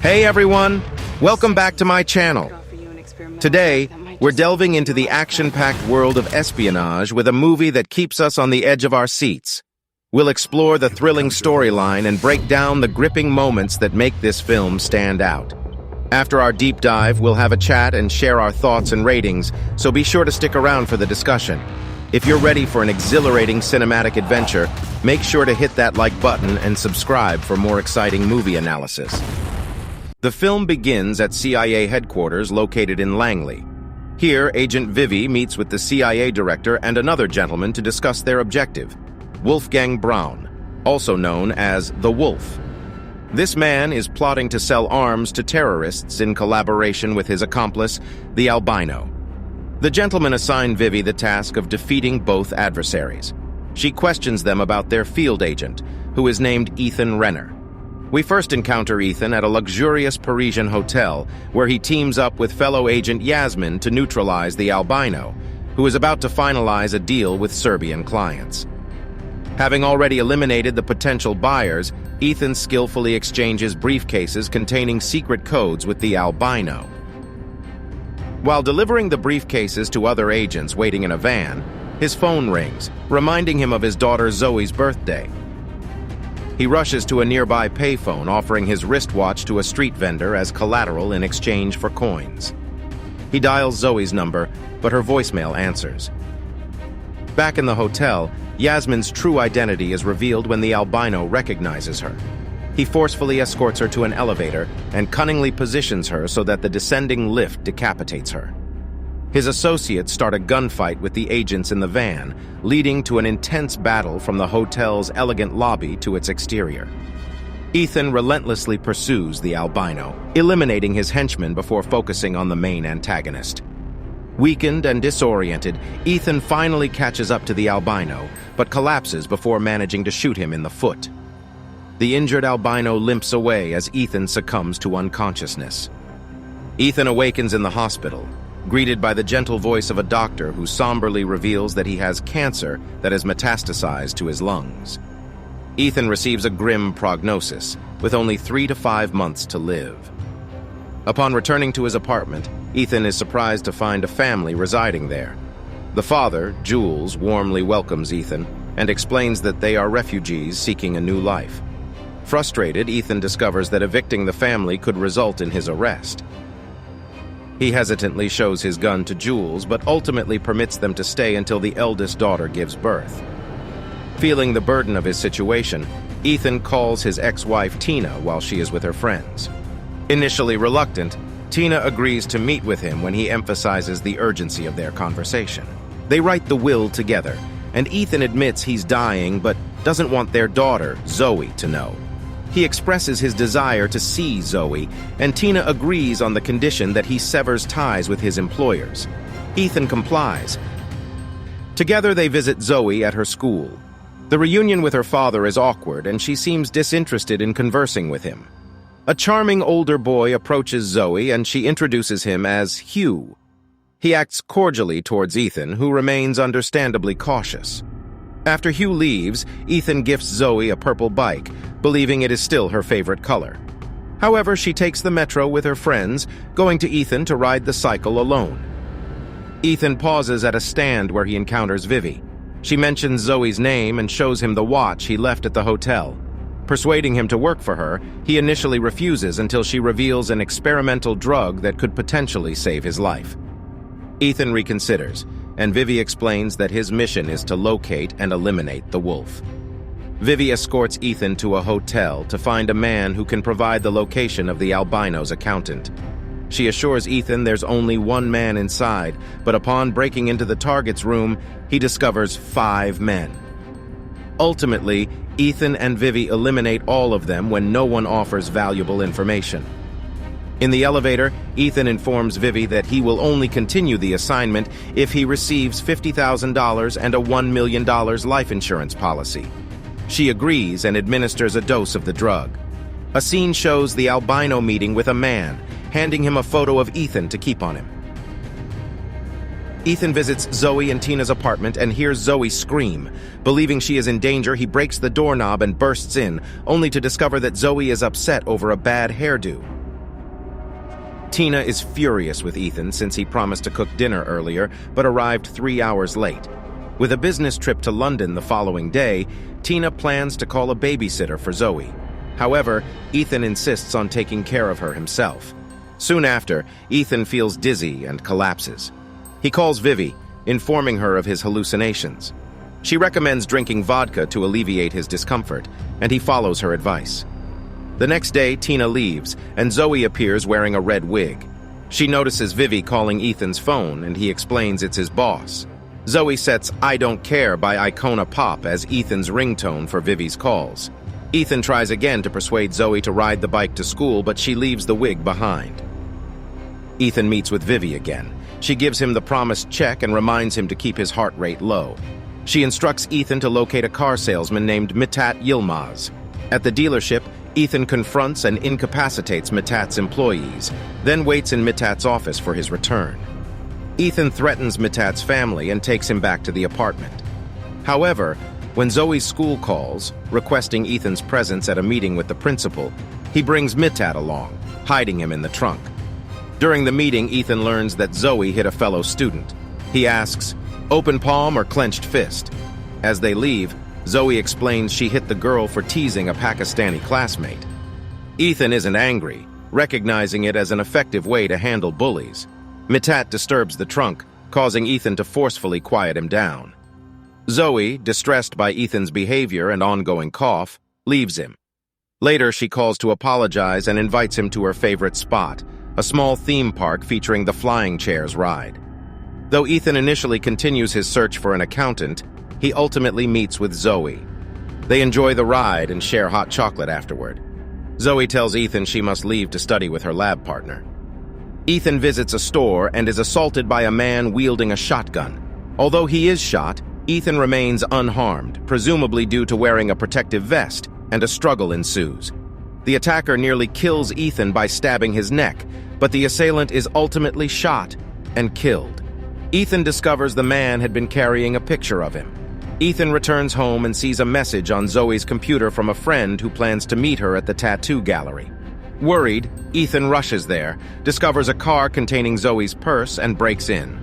Hey everyone, welcome back to my channel. Today, we're delving into the action-packed world of espionage with a movie that keeps us on the edge of our seats. We'll explore the thrilling storyline and break down the gripping moments that make this film stand out. After our deep dive, we'll have a chat and share our thoughts and ratings, so be sure to stick around for the discussion. If you're ready for an exhilarating cinematic adventure, make sure to hit that like button and subscribe for more exciting movie analysis. The film begins at CIA headquarters located in Langley. Here, Agent Vivi meets with the CIA director and another gentleman to discuss their objective, Wolfgang Braun, also known as the Wolf. This man is plotting to sell arms to terrorists in collaboration with his accomplice, the albino. The gentleman assigned Vivi the task of defeating both adversaries. She questions them about their field agent, who is named Ethan Renner. We first encounter Ethan at a luxurious Parisian hotel, where he teams up with fellow agent Yasmin to neutralize the albino, who is about to finalize a deal with Serbian clients. Having already eliminated the potential buyers, Ethan skillfully exchanges briefcases containing secret codes with the albino. While delivering the briefcases to other agents waiting in a van, his phone rings, reminding him of his daughter Zoe's birthday. He rushes to a nearby payphone, offering his wristwatch to a street vendor as collateral in exchange for coins. He dials Zoe's number, but her voicemail answers. Back in the hotel, Yasmin's true identity is revealed when the albino recognizes her. He forcefully escorts her to an elevator and cunningly positions her so that the descending lift decapitates her. His associates start a gunfight with the agents in the van, leading to an intense battle from the hotel's elegant lobby to its exterior. Ethan relentlessly pursues the albino, eliminating his henchmen before focusing on the main antagonist. Weakened and disoriented, Ethan finally catches up to the albino, but collapses before managing to shoot him in the foot. The injured albino limps away as Ethan succumbs to unconsciousness. Ethan awakens in the hospital, greeted by the gentle voice of a doctor who somberly reveals that he has cancer that has metastasized to his lungs. Ethan receives a grim prognosis, with only 3 to 5 months to live. Upon returning to his apartment, Ethan is surprised to find a family residing there. The father, Jules, warmly welcomes Ethan and explains that they are refugees seeking a new life. Frustrated, Ethan discovers that evicting the family could result in his arrest. He hesitantly shows his gun to Jules, but ultimately permits them to stay until the eldest daughter gives birth. Feeling the burden of his situation, Ethan calls his ex-wife Tina while she is with her friends. Initially reluctant, Tina agrees to meet with him when he emphasizes the urgency of their conversation. They write the will together, and Ethan admits he's dying but doesn't want their daughter, Zoe, to know. He expresses his desire to see Zoe, and Tina agrees on the condition that he severs ties with his employers. Ethan complies. Together they visit Zoe at her school. The reunion with her father is awkward, and she seems disinterested in conversing with him. A charming older boy approaches Zoe, and she introduces him as Hugh. He acts cordially towards Ethan, who remains understandably cautious. After Hugh leaves, Ethan gifts Zoe a purple bike, believing it is still her favorite color. However, she takes the metro with her friends, going to Ethan to ride the cycle alone. Ethan pauses at a stand where he encounters Vivi. She mentions Zoe's name and shows him the watch he left at the hotel. Persuading him to work for her, he initially refuses until she reveals an experimental drug that could potentially save his life. Ethan reconsiders, and Vivi explains that his mission is to locate and eliminate the wolf. Vivi escorts Ethan to a hotel to find a man who can provide the location of the albino's accountant. She assures Ethan there's only one man inside, but upon breaking into the target's room, he discovers 5 men. Ultimately, Ethan and Vivi eliminate all of them when no one offers valuable information. In the elevator, Ethan informs Vivi that he will only continue the assignment if he receives $50,000 and a $1 million life insurance policy. She agrees and administers a dose of the drug. A scene shows the albino meeting with a man, handing him a photo of Ethan to keep on him. Ethan visits Zoe and Tina's apartment and hears Zoe scream. Believing she is in danger, he breaks the doorknob and bursts in, only to discover that Zoe is upset over a bad hairdo. Tina is furious with Ethan since he promised to cook dinner earlier but arrived 3 hours late. With a business trip to London the following day, Tina plans to call a babysitter for Zoe. However, Ethan insists on taking care of her himself. Soon after, Ethan feels dizzy and collapses. He calls Vivi, informing her of his hallucinations. She recommends drinking vodka to alleviate his discomfort, and he follows her advice. The next day, Tina leaves, and Zoe appears wearing a red wig. She notices Vivi calling Ethan's phone, and he explains it's his boss. Zoe sets "I Don't Care" by Icona Pop as Ethan's ringtone for Vivi's calls. Ethan tries again to persuade Zoe to ride the bike to school, but she leaves the wig behind. Ethan meets with Vivi again. She gives him the promised check and reminds him to keep his heart rate low. She instructs Ethan to locate a car salesman named Mithat Yilmaz. At the dealership, Ethan confronts and incapacitates Mithat's employees, then waits in Mithat's office for his return. Ethan threatens Mithat's family and takes him back to the apartment. However, when Zoe's school calls, requesting Ethan's presence at a meeting with the principal, he brings Mithat along, hiding him in the trunk. During the meeting, Ethan learns that Zoe hit a fellow student. He asks, "Open palm or clenched fist?" As they leave, Zoe explains she hit the girl for teasing a Pakistani classmate. Ethan isn't angry, recognizing it as an effective way to handle bullies. Mithat disturbs the trunk, causing Ethan to forcefully quiet him down. Zoe, distressed by Ethan's behavior and ongoing cough, leaves him. Later, she calls to apologize and invites him to her favorite spot, a small theme park featuring the flying chairs ride. Though Ethan initially continues his search for an accountant, he ultimately meets with Zoe. They enjoy the ride and share hot chocolate afterward. Zoe tells Ethan she must leave to study with her lab partner. Ethan visits a store and is assaulted by a man wielding a shotgun. Although he is shot, Ethan remains unharmed, presumably due to wearing a protective vest, and a struggle ensues. The attacker nearly kills Ethan by stabbing his neck, but the assailant is ultimately shot and killed. Ethan discovers the man had been carrying a picture of him. Ethan returns home and sees a message on Zoe's computer from a friend who plans to meet her at the tattoo gallery. Worried, Ethan rushes there, discovers a car containing Zoe's purse, and breaks in.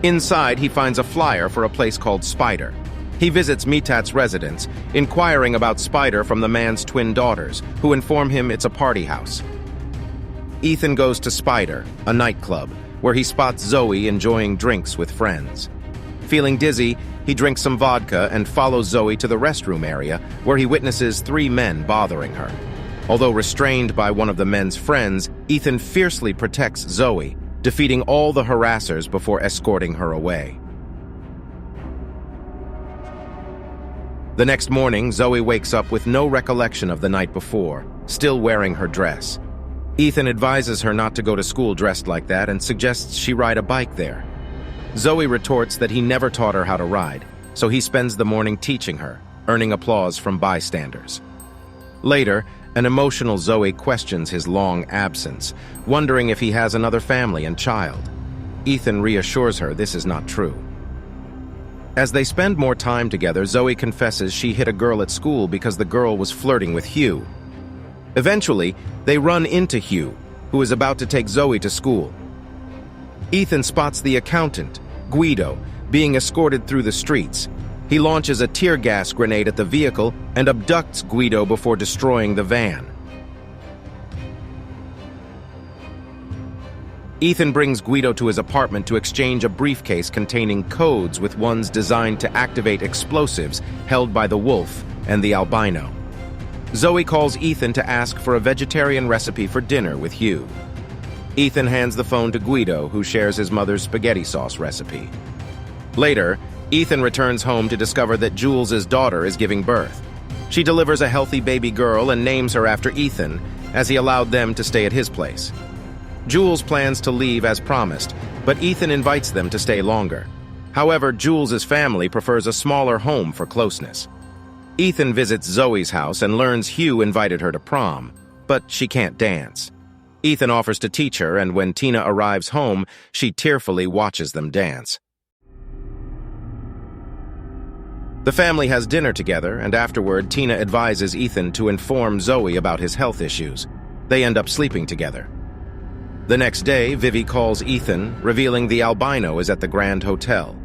Inside, he finds a flyer for a place called Spider. He visits Mithat's residence, inquiring about Spider from the man's twin daughters, who inform him it's a party house. Ethan goes to Spider, a nightclub, where he spots Zoe enjoying drinks with friends. Feeling dizzy, he drinks some vodka and follows Zoe to the restroom area, where he witnesses 3 men bothering her. Although restrained by one of the men's friends, Ethan fiercely protects Zoe, defeating all the harassers before escorting her away. The next morning, Zoe wakes up with no recollection of the night before, still wearing her dress. Ethan advises her not to go to school dressed like that and suggests she ride a bike there. Zoe retorts that he never taught her how to ride, so he spends the morning teaching her, earning applause from bystanders. Later, an emotional Zoe questions his long absence, wondering if he has another family and child. Ethan reassures her this is not true. As they spend more time together, Zoe confesses she hit a girl at school because the girl was flirting with Hugh. Eventually, they run into Hugh, who is about to take Zoe to school. Ethan spots the accountant, Guido, being escorted through the streets. He launches a tear gas grenade at the vehicle and abducts Guido before destroying the van. Ethan brings Guido to his apartment to exchange a briefcase containing codes with ones designed to activate explosives held by the wolf and the albino. Zoe calls Ethan to ask for a vegetarian recipe for dinner with Hugh. Ethan hands the phone to Guido, who shares his mother's spaghetti sauce recipe. Later, Ethan returns home to discover that Jules' daughter is giving birth. She delivers a healthy baby girl and names her after Ethan, as he allowed them to stay at his place. Jules plans to leave as promised, but Ethan invites them to stay longer. However, Jules' family prefers a smaller home for closeness. Ethan visits Zoe's house and learns Hugh invited her to prom, but she can't dance. Ethan offers to teach her, and when Tina arrives home, she tearfully watches them dance. The family has dinner together, and afterward, Tina advises Ethan to inform Zoe about his health issues. They end up sleeping together. The next day, Vivi calls Ethan, revealing the albino is at the Grand Hotel.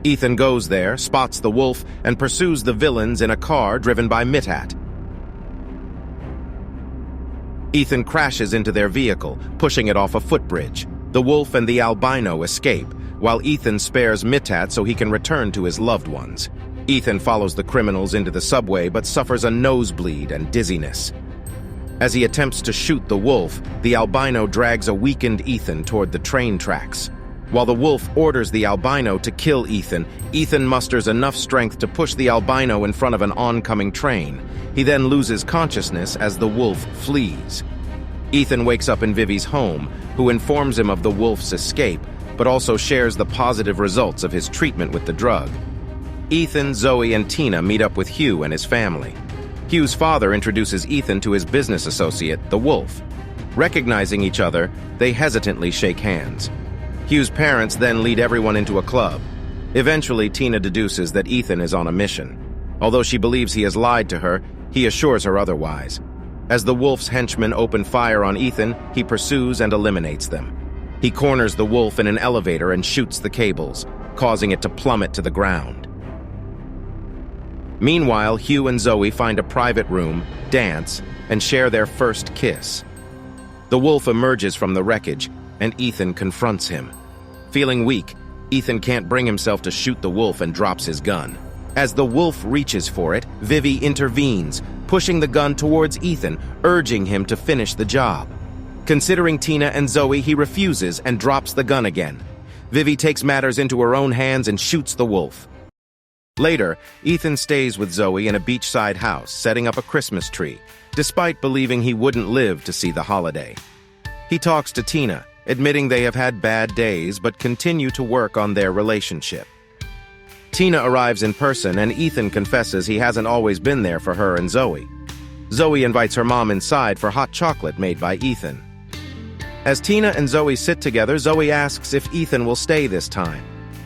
Ethan goes there, spots the wolf, and pursues the villains in a car driven by Mithat. Ethan crashes into their vehicle, pushing it off a footbridge. The wolf and the albino escape, while Ethan spares Mithat so he can return to his loved ones. Ethan follows the criminals into the subway but suffers a nosebleed and dizziness. As he attempts to shoot the wolf, the albino drags a weakened Ethan toward the train tracks. While the wolf orders the albino to kill Ethan, Ethan musters enough strength to push the albino in front of an oncoming train. He then loses consciousness as the wolf flees. Ethan wakes up in Vivi's home, who informs him of the wolf's escape, but also shares the positive results of his treatment with the drug. Ethan, Zoe, and Tina meet up with Hugh and his family. Hugh's father introduces Ethan to his business associate, the wolf. Recognizing each other, they hesitantly shake hands. Hugh's parents then lead everyone into a club. Eventually, Tina deduces that Ethan is on a mission. Although she believes he has lied to her, he assures her otherwise. As the wolf's henchmen open fire on Ethan, he pursues and eliminates them. He corners the wolf in an elevator and shoots the cables, causing it to plummet to the ground. Meanwhile, Hugh and Zoe find a private room, dance, and share their first kiss. The wolf emerges from the wreckage, and Ethan confronts him. Feeling weak, Ethan can't bring himself to shoot the wolf and drops his gun. As the wolf reaches for it, Vivi intervenes, pushing the gun towards Ethan, urging him to finish the job. Considering Tina and Zoe, he refuses and drops the gun again. Vivi takes matters into her own hands and shoots the wolf. Later, Ethan stays with Zoe in a beachside house, setting up a Christmas tree, despite believing he wouldn't live to see the holiday. He talks to Tina, admitting they have had bad days but continue to work on their relationship. Tina arrives in person and Ethan confesses he hasn't always been there for her and Zoe. Zoe invites her mom inside for hot chocolate made by Ethan. As Tina and Zoe sit together, Zoe asks if Ethan will stay this time.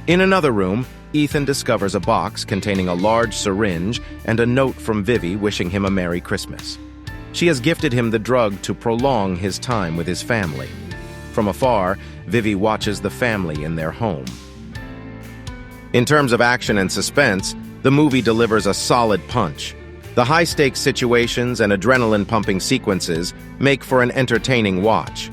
In another room, Ethan discovers a box containing a large syringe and a note from Vivi wishing him a Merry Christmas. She has gifted him the drug to prolong his time with his family. From afar, Vivi watches the family in their home. In terms of action and suspense, the movie delivers a solid punch. The high-stakes situations and adrenaline-pumping sequences make for an entertaining watch.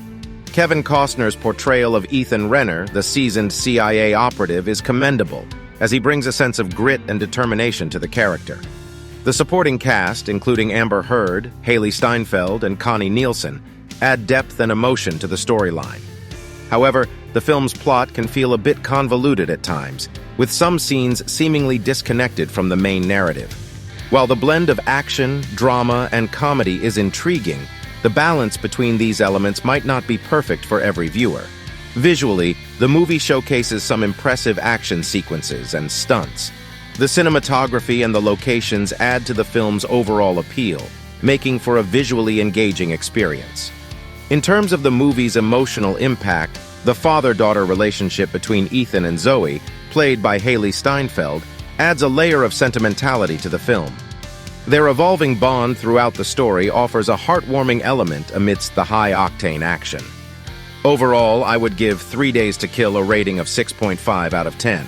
Kevin Costner's portrayal of Ethan Renner, the seasoned CIA operative, is commendable, as he brings a sense of grit and determination to the character. The supporting cast, including Amber Heard, Haley Steinfeld, and Connie Nielsen, add depth and emotion to the storyline. However, the film's plot can feel a bit convoluted at times, with some scenes seemingly disconnected from the main narrative. While the blend of action, drama, and comedy is intriguing, the balance between these elements might not be perfect for every viewer. Visually, the movie showcases some impressive action sequences and stunts. The cinematography and the locations add to the film's overall appeal, making for a visually engaging experience. In terms of the movie's emotional impact, the father-daughter relationship between Ethan and Zoe, played by Haley Steinfeld, adds a layer of sentimentality to the film. Their evolving bond throughout the story offers a heartwarming element amidst the high-octane action. Overall, I would give 3 Days to Kill a rating of 6.5 out of 10.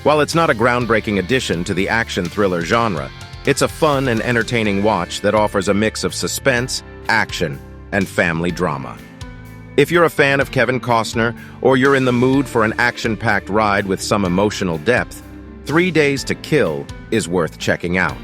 While it's not a groundbreaking addition to the action thriller genre, it's a fun and entertaining watch that offers a mix of suspense, action, and family drama. If you're a fan of Kevin Costner, or you're in the mood for an action-packed ride with some emotional depth, 3 Days to Kill is worth checking out.